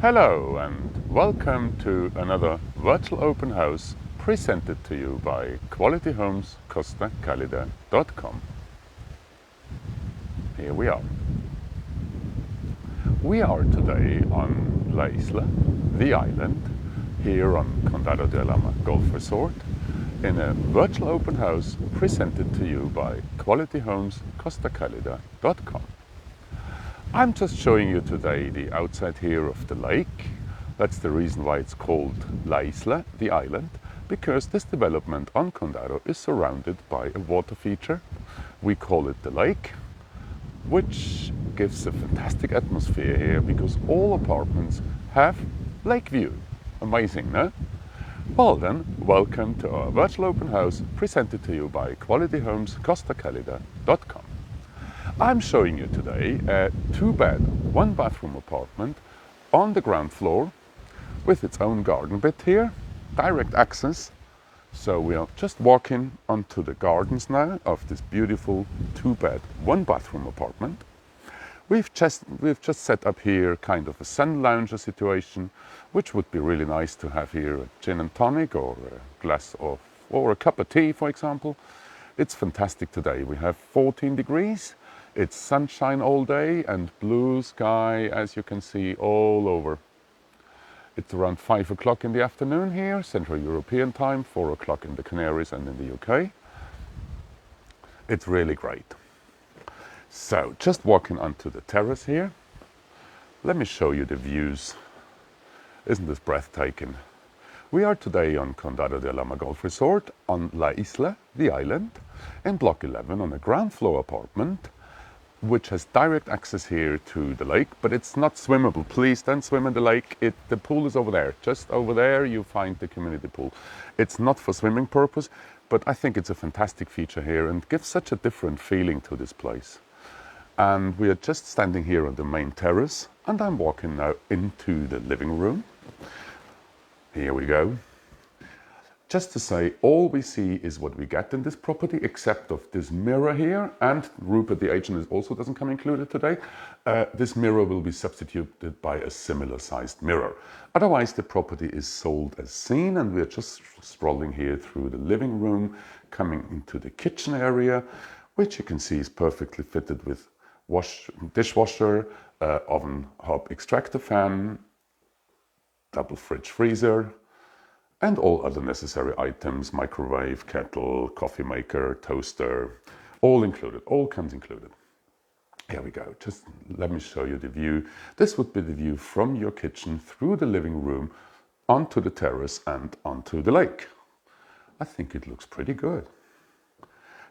Hello and welcome to another virtual open house presented to you by qualityhomescostacalida.com. Here we are. We are today on La Isla, the island, here on Condado de Alhama Golf Resort, in a virtual open house presented to you by qualityhomescostacalida.com. I'm just showing you today the outside here of the lake. That's the reason why it's called La Isla, the island, because this development on Condero is surrounded by a water feature. We call it the lake, which gives a fantastic atmosphere here because all apartments have lake view. Amazing, no? Well then, welcome to our virtual open house presented to you by qualityhomescostacalida.com. I'm showing you today a 2-bed, 1-bathroom apartment on the ground floor with its own garden bit here, direct access. So we are just walking onto the gardens now of this beautiful 2-bed, 1-bathroom apartment. We've just set up here kind of a sun lounger situation, which would be really nice to have here a gin and tonic or a glass of, or a cup of tea, for example. It's fantastic today. We have 14 degrees. It's sunshine all day and blue sky, as you can see, all over. It's around 5 o'clock in the afternoon here, Central European time, 4 o'clock in the Canaries and in the UK. It's really great. So, just walking onto the terrace here. Let me show you the views. Isn't this breathtaking? We are today on Condado de Alhama Golf Resort on La Isla, the island, in Block 11 on a ground floor apartment, which has direct access here to the lake, but it's not swimmable. Please don't swim in the lake. The pool is over there. Just over there you find the community pool. It's not for swimming purpose, but I think it's a fantastic feature here and gives such a different feeling to this place. And we are just standing here on the main terrace, and I'm walking now into the living room. Here we go. Just to say, all we see is what we get in this property, except of this mirror here, and Rupert, the agent, also doesn't come included today. This mirror will be substituted by a similar sized mirror. Otherwise, the property is sold as seen, and we're just strolling here through the living room, coming into the kitchen area, which you can see is perfectly fitted with dishwasher, oven hob extractor fan, double fridge freezer, and all other necessary items, microwave, kettle, coffee maker, toaster, all included, all comes included. Here we go, just let me show you the view. This would be the view from your kitchen through the living room onto the terrace and onto the lake. I think it looks pretty good.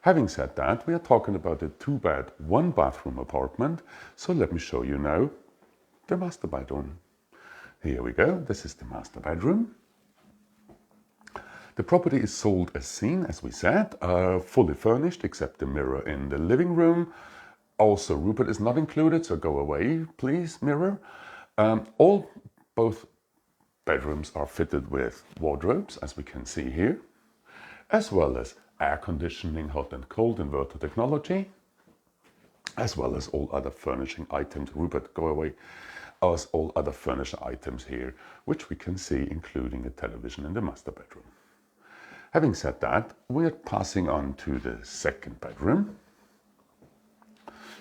Having said that, we are talking about a 2-bed, 1-bathroom apartment, so let me show you now the master bedroom. Here we go, this is the master bedroom. The property is sold as seen, as we said, fully furnished except the mirror in the living room. Also, Rupert is not included, so go away, please, mirror. Both bedrooms are fitted with wardrobes, as we can see here, as well as air conditioning, hot and cold inverter technology, as well as all other furnishing items. Rupert, go away. As all other furniture items here, which we can see, including a television in the master bedroom. Having said that, we are passing on to the second bedroom.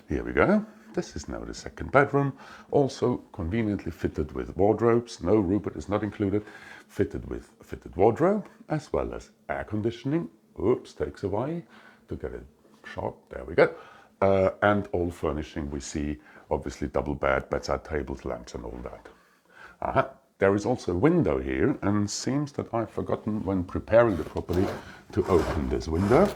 Here we go. This is now the second bedroom, also conveniently fitted with wardrobes. No, Rupert is not included. Fitted with a fitted wardrobe, as well as air conditioning. Oops, takes a while to get it sharp. There we go. And all furnishing we see, obviously double bed, bedside tables, lamps and all that. There is also a window here, and seems that I've forgotten when preparing the property to open this window.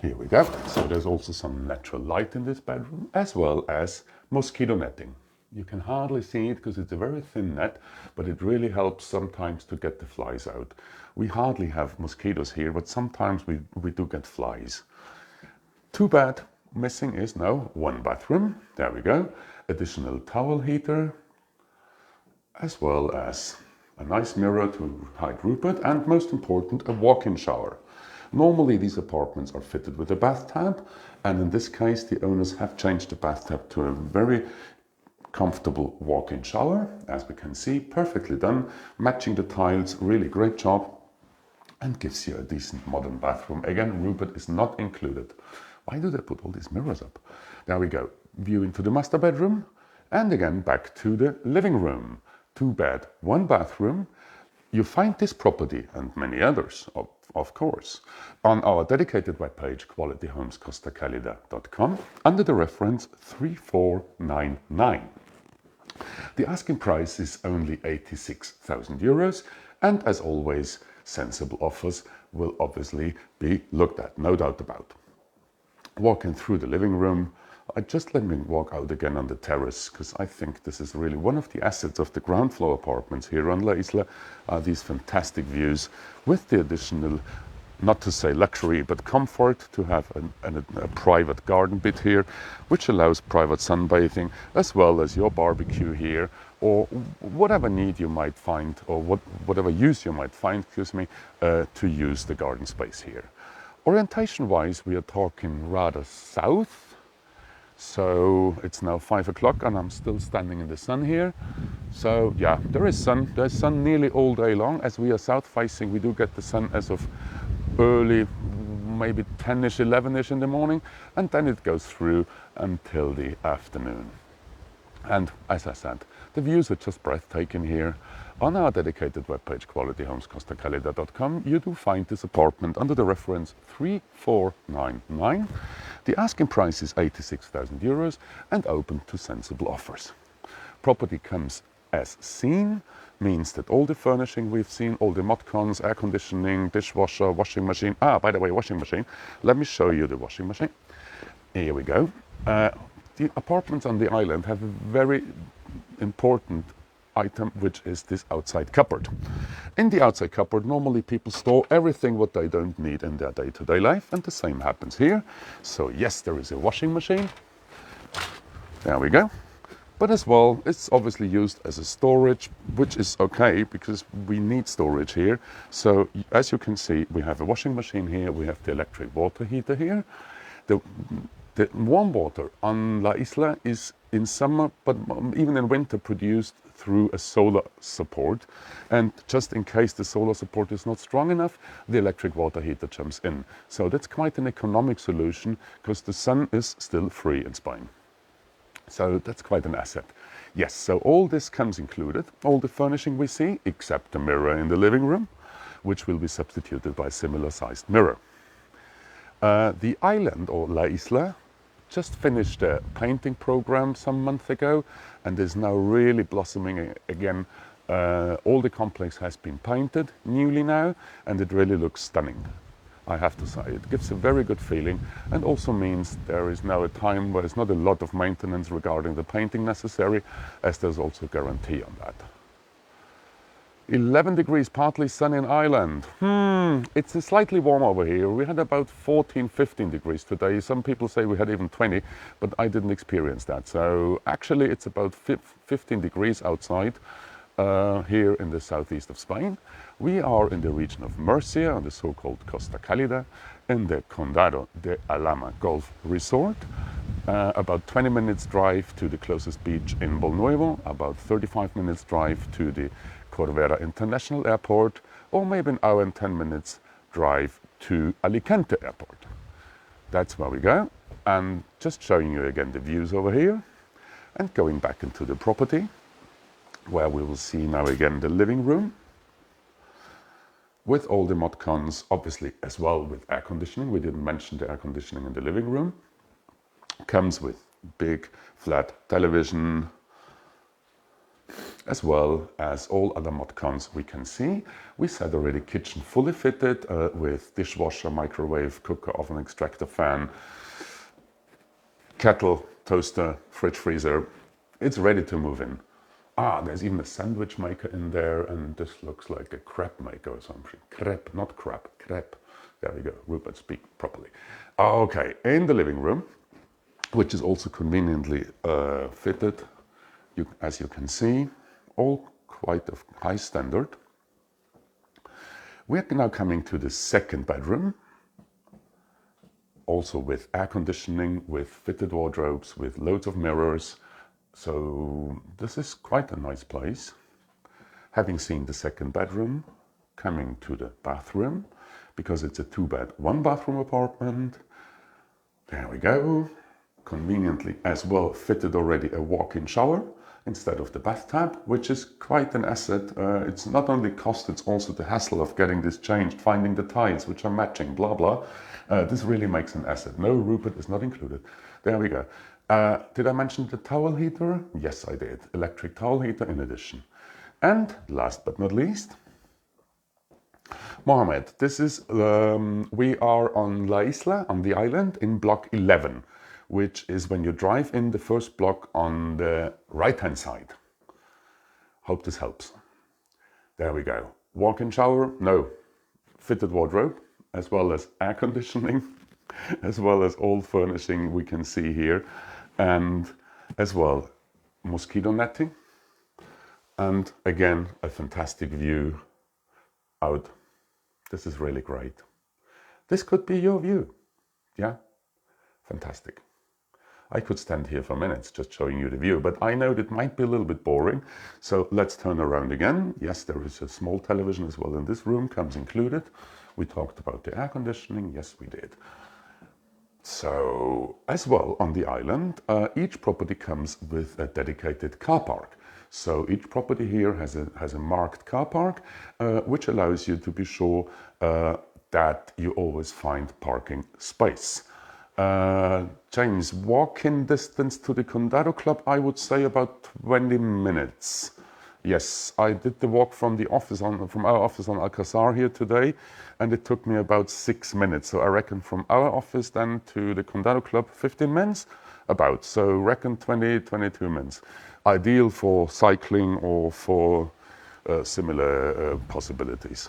Here we go. So there's also some natural light in this bedroom, as well as mosquito netting. You can hardly see it because it's a very thin net, but it really helps sometimes to get the flies out. We hardly have mosquitoes here, but sometimes we do get flies. Too bad. Missing is now 1 bathroom. There we go. Additional towel heater, as well as a nice mirror to hide Rupert, and most important, a walk-in shower. Normally these apartments are fitted with a bathtub, and in this case the owners have changed the bathtub to a very comfortable walk-in shower, as we can see, perfectly done, matching the tiles, really great job, and gives you a decent modern bathroom. Again, Rupert is not included. Why do they put all these mirrors up? There we go, view into the master bedroom, and again back to the living room. 2 bed, 1 bathroom. You find this property and many others, of course, on our dedicated webpage, qualityhomescostacalida.com, under the reference 3499. The asking price is only €86,000, and as always, sensible offers will obviously be looked at, no doubt about. Walking through the living room, just let me walk out again on the terrace, because I think this is really one of the assets of the ground floor apartments here on La Isla, are these fantastic views with the additional, not to say luxury, but comfort to have a private garden bit here, which allows private sunbathing, as well as your barbecue here, or whatever need you might find, or whatever use you might find, to use the garden space here. Orientation-wise, we are talking rather south. So it's now 5 o'clock and I'm still standing in the sun here. So yeah, there is sun. There's sun nearly all day long. As we are south facing, we do get the sun as of early, maybe 10ish, 11ish in the morning, and then it goes through until the afternoon. And as I said, the views are just breathtaking here. On our dedicated webpage, qualityhomescostacalida.com, you do find this apartment under the reference 3499. The asking price is €86,000 and open to sensible offers. Property comes as seen, means that all the furnishing we've seen, all the modcons, air conditioning, dishwasher, washing machine. By the way, washing machine. Let me show you the washing machine. Here we go. The apartments on the island have a very important item, which is this outside cupboard. In the outside cupboard, normally people store everything what they don't need in their day-to-day life, and the same happens here. So yes, there is a washing machine. There we go. But as well, it's obviously used as a storage, which is okay because we need storage here. So as you can see, we have a washing machine here, we have the electric water heater here. The warm water on La Isla is in summer, but even in winter, produced through a solar support. And just in case the solar support is not strong enough, the electric water heater jumps in. So that's quite an economic solution because the sun is still free in Spain. So that's quite an asset. Yes, so all this comes included, all the furnishing we see, except the mirror in the living room, which will be substituted by a similar sized mirror. The island, or La Isla, just finished a painting program some month ago and is now really blossoming again. All the complex has been painted newly now, and it really looks stunning, I have to say. It gives a very good feeling, and also means there is now a time where there's not a lot of maintenance regarding the painting necessary, as there's also a guarantee on that. 11 degrees, partly sunny in Ireland. It's slightly warm over here. We had about 14, 15 degrees today. Some people say we had even 20, but I didn't experience that. So actually it's about 15 degrees outside here in the southeast of Spain. We are in the region of Murcia, on the so-called Costa Cálida, in the Condado de Alhama Golf Resort. About 20 minutes drive to the closest beach in Bolnuevo, about 35 minutes drive to the Corvera International Airport, or maybe an hour and 10 minutes drive to Alicante Airport. That's where we go. And just showing you again the views over here, and going back into the property, where we will see now again the living room, with all the modcons, obviously as well with air conditioning. We didn't mention the air conditioning in the living room. Comes with big flat television, as well as all other modcons we can see. We said already kitchen fully fitted with dishwasher, microwave, cooker, oven, extractor fan, kettle, toaster, fridge, freezer. It's ready to move in. There's even a sandwich maker in there, and this looks like a crepe maker or something. Crepe, not crap, crepe. There we go, Rupert, speak properly. Okay, in the living room, which is also conveniently fitted, as you can see, all quite of high standard. We are now coming to the second bedroom, also with air conditioning, with fitted wardrobes, with loads of mirrors. So this is quite a nice place. Having seen the second bedroom, coming to the bathroom, because it's a 2-bed, 1-bathroom apartment. There we go. Conveniently as well fitted already a walk-in shower instead of the bathtub, which is quite an asset. It's not only cost, it's also the hassle of getting this changed, finding the tiles which are matching, blah blah. This really makes an asset. No, Rupert is not included. There we go. Did I mention the towel heater? Yes, I did. Electric towel heater in addition. And last but not least, Mohammed, this is, we are on La Isla, on the island, in block 11, which is when you drive in the first block on the right-hand side. Hope this helps. There we go. Walk-in shower, no. Fitted wardrobe, as well as air conditioning, as well as all furnishing we can see here, and as well mosquito netting, and again a fantastic view out. This is really great. This could be your view. Yeah, fantastic. I could stand here for minutes just showing you the view, but I know that might be a little bit boring. So let's turn around again. Yes, there is a small television as well in this room, comes included. We talked about the air conditioning. Yes, we did. So as well on the island, each property comes with a dedicated car park. So each property here has a marked car park, which allows you to be sure that you always find parking space. James, walk-in distance to the Condado Club, I would say about 20 minutes. Yes, I did the walk from the office from our office on Alcazar here today, and it took me about 6 minutes. So I reckon from our office then to the Condado Club, 15 minutes, about. So reckon 22 minutes. Ideal for cycling or for similar possibilities.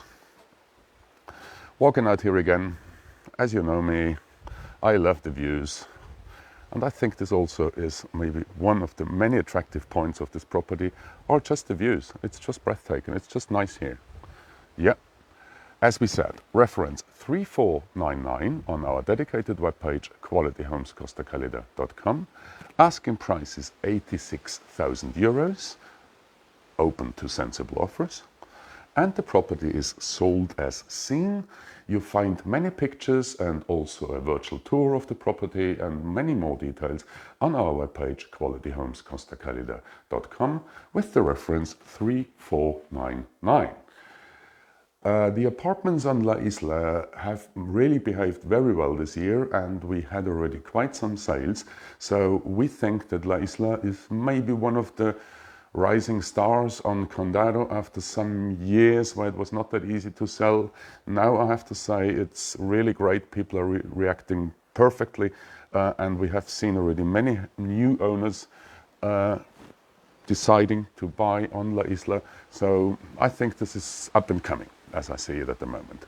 Walking out here again, as you know me, I love the views, and I think this also is maybe one of the many attractive points of this property, or just the views. It's just breathtaking. It's just nice here. Yeah. As we said, reference 3499 on our dedicated webpage, qualityhomescostacalida.com. Asking price is €86,000, open to sensible offers. And the property is sold as seen. You find many pictures and also a virtual tour of the property and many more details on our webpage, qualityhomescostacalida.com, with the reference 3499. The apartments on La Isla have really behaved very well this year, and we had already quite some sales. So we think that La Isla is maybe one of the rising stars on Condado after some years where it was not that easy to sell. Now I have to say it's really great. People are reacting perfectly, and we have seen already many new owners deciding to buy on La Isla. So I think this is up and coming, as I see it at the moment.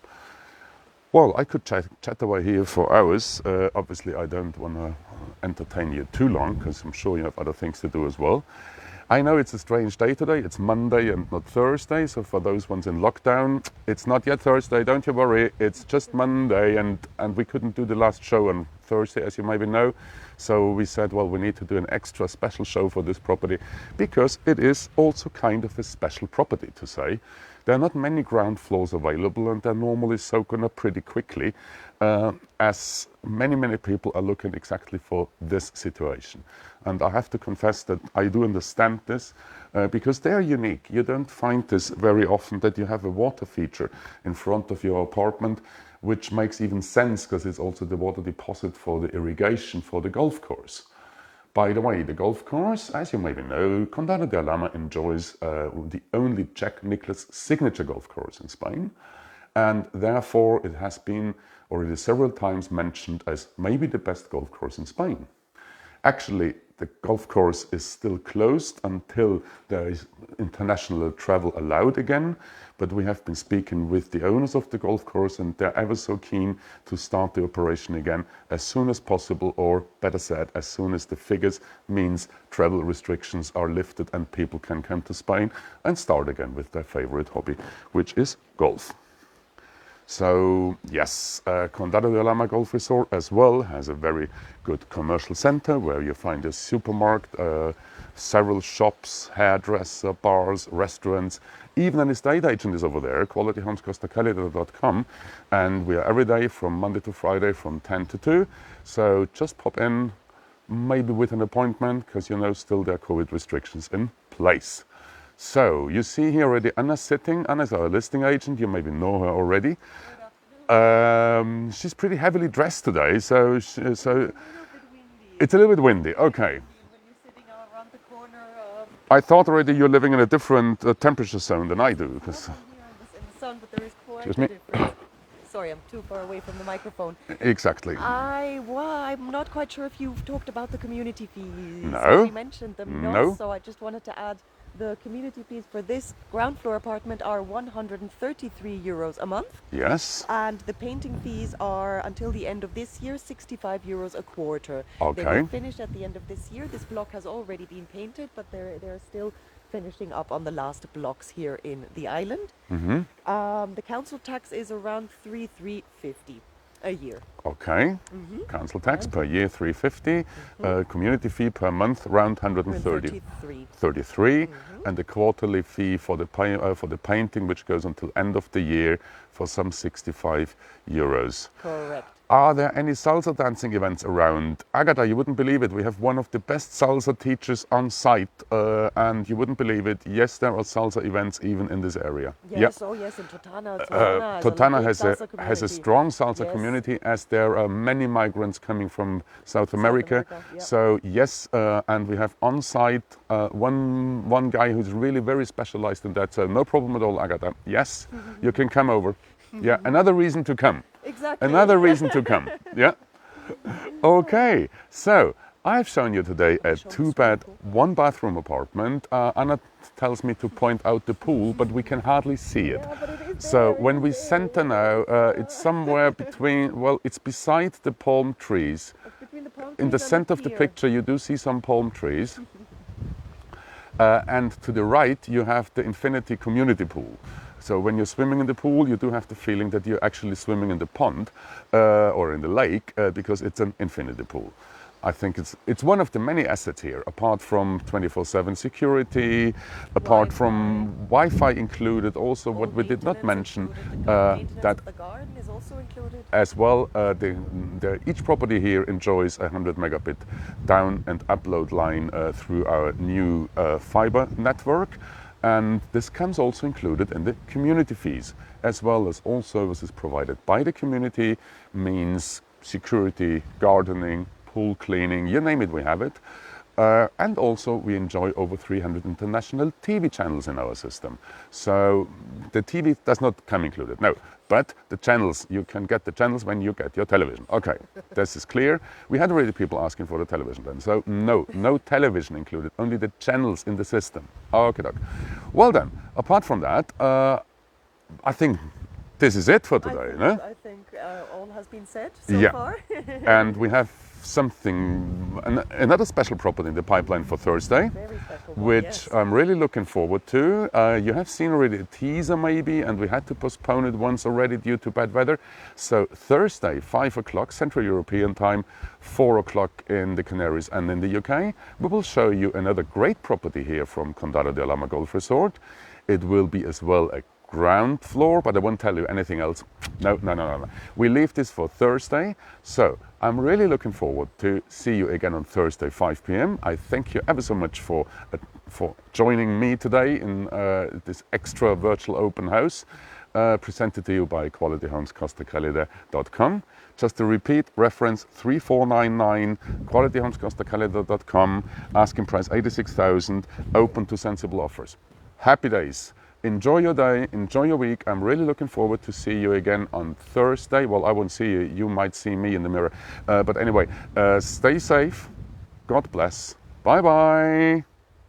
Well, I could chat away here for hours. Obviously, I don't want to entertain you too long, because I'm sure you have other things to do as well. I know it's a strange day today. It's Monday and not Thursday. So for those ones in lockdown, it's not yet Thursday. Don't you worry. It's just Monday, and we couldn't do the last show on Thursday, as you maybe know. So we said, well, we need to do an extra special show for this property, because it is also kind of a special property, to say. There are not many ground floors available, and they're normally soaking up pretty quickly, as many people are looking exactly for this situation. And I have to confess that I do understand this, because they're unique. You don't find this very often, that you have a water feature in front of your apartment, which makes even sense, because it's also the water deposit for the irrigation for the golf course. By the way, the golf course, as you maybe know, Condado de Alhama enjoys the only Jack Nicklaus signature golf course in Spain, and therefore it has been already several times mentioned as maybe the best golf course in Spain. Actually, the golf course is still closed until there is international travel allowed again, but we have been speaking with the owners of the golf course, and they're ever so keen to start the operation again as soon as possible, or better said, as soon as the figures means travel restrictions are lifted and people can come to Spain and start again with their favorite hobby, which is golf. So yes, Condado de Alhama Golf Resort as well has a very good commercial center where you find a supermarket, several shops, hairdresser, bars, restaurants, even an estate agent is over there, qualityhomescostacalida.com, and we are every day from Monday to Friday from 10 to 2. So just pop in, maybe with an appointment, because you know still there are COVID restrictions in place. So you see here already Anna sitting. Anna is our listing agent. You maybe know her already. She's pretty heavily dressed today, so it's a little bit windy. Okay. I thought already you're living in a different temperature zone than I do. Because in the sun, but there is quite a difference. Sorry, I'm too far away from the microphone. Exactly. I'm not quite sure if you've talked about the community fees. No. We mentioned them. No. So I just wanted to add the community fees for this ground floor apartment are 133 euros a month. Yes. And the painting fees are, until the end of this year, 65 euros a quarter. Okay. They will finish at the end of this year. This block has already been painted, but they're still finishing up on the last blocks here in the island. Mm-hmm. The council tax is around 350 a year. Okay. Council tax per year 350. Community fee per month around 130. 33. And the quarterly fee for the painting, which goes until end of the year, for some 65 euros. Correct. Are there any salsa dancing events around? Agatha, you wouldn't believe it. We have one of the best salsa teachers on site, and you wouldn't believe it. Yes, there are salsa events even in this area. Yes, oh yes, in Totana. Totana has a strong salsa community, as there are many migrants coming from South America. So yes, and we have on site one guy who's really very specialized in that. So no problem at all, Agatha. Yes, you can come over. Yeah, another reason to come. Exactly. Another reason to come. Yeah. Okay. So I've shown you today a 2-bed, 1-bathroom apartment. Anna tells me to point out the pool, but we can hardly see it. Yeah, but it is So when we center now, it's somewhere between, well, it's beside the palm trees. Between the palm trees In the and center of the pier. picture, you do see some palm trees. And to the right, you have the infinity community pool. So when you're swimming in the pool, you do have the feeling that you're actually swimming in the pond or in the lake because it's an infinity pool. I think it's one of the many assets here, apart from 24/7 security, apart from Wi-Fi included. Also, what we did not mention, that the garden is also included. as well, each property here enjoys a 100 megabit down and upload line through our new fiber network. And this comes also included in the community fees, as well as all services provided by the community, means security, gardening, pool cleaning, you name it, we have it. And also we enjoy over 300 international TV channels in our system. So the TV does not come included, no. But the channels, you can get the channels when you get your television. Okay, this is clear. We had already people asking for the television then. So no television included, only the channels in the system. Okay, doc. Well then, apart from that, I think this is it for today. I think all has been said so far. And we have another special property in the pipeline for Thursday, Very special one, which yes. I'm really looking forward to. You have seen already a teaser maybe, and we had to postpone it once already due to bad weather. So Thursday, 5 o'clock Central European time, 4 o'clock in the Canaries and in the UK, we will show you another great property here from Condado de Alhama Golf Resort. It will be as well a ground floor, but I won't tell you anything else. No. We leave this for Thursday. So I'm really looking forward to see you again on Thursday, 5 p.m. I thank you ever so much for joining me today in this extra virtual open house, presented to you by qualityhomescostacalida.com. Just to repeat, reference 3499, qualityhomescostacalida.com, asking price 86,000, open to sensible offers. Happy days. Enjoy your day, enjoy your week. I'm really looking forward to see you again on Thursday. Well, I won't see you, you might see me in the mirror. But anyway, stay safe, God bless, bye-bye.